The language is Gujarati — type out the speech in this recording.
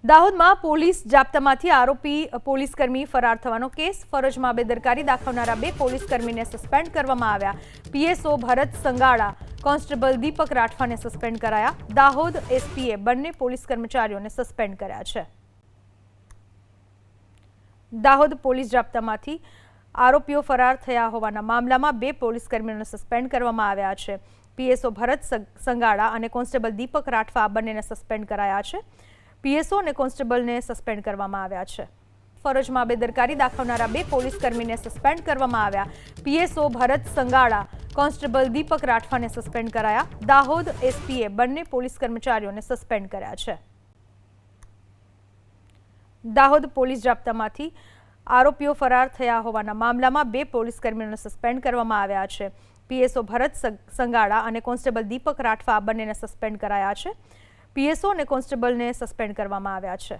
દાહોદમાં પોલીસ જાપ્તામાંથી આરોપી પોલીસકર્મી ફરાર થવાનો કેસ. ફરજમાં બેદરકારી દાખવનારા 2 પોલીસકર્મીને સસ્પેન્ડ કરવામાં આવ્યા. પીએસઓ ભરત સંગાડા, કોન્સ્ટેબલ દીપક રાઠવાને સસ્પેન્ડ કરાયા. દાહોદ એસપીએ બંને પોલીસ કર્મચારીઓને સસ્પેન્ડ કર્યા છે. દાહોદ પોલીસ જાપ્તામાંથી આરોપીઓ ફરાર થયા હોવાના મામલામાં 2 પોલીસકર્મીઓને સસ્પેન્ડ કરવામાં આવ્યા છે. પીએસઓ ભરત સંગાડા અને કોન્સ્ટેબલ દીપક રાઠવા બંનેને સસ્પેન્ડ કરાયા છે. પીએસઓ અને કોન્સ્ટેબલને સસ્પેન્ડ કરવામાં આવ્યા છે. ફરજમાં બેદરકારી દાખવનારા 2 પોલીસકર્મીને સસ્પેન્ડ કરવામાં આવ્યા. પીએસઓ ભરત સંગાડા, કોન્સ્ટેબલ દીપક રાઠવાને સસ્પેન્ડ કરાયા. દાહોદ એસપીએ બંને પોલીસ કર્મચારીઓને સસ્પેન્ડ કર્યા છે. દાહોદ પોલીસ જાપ્તામાંથી આરોપીઓ ફરાર થયા હોવાના મામલામાં 2 પોલીસકર્મીઓને સસ્પેન્ડ કરવામાં આવ્યા છે. પીએસઓ ભરત સંગાડા અને કોન્સ્ટેબલ દીપક રાઠવા બંનેને સસ્પેન્ડ કરાયા છે. પીએસઓ અને કોન્સ્ટેબલને સસ્પેન્ડ કરવામાં આવ્યા છે.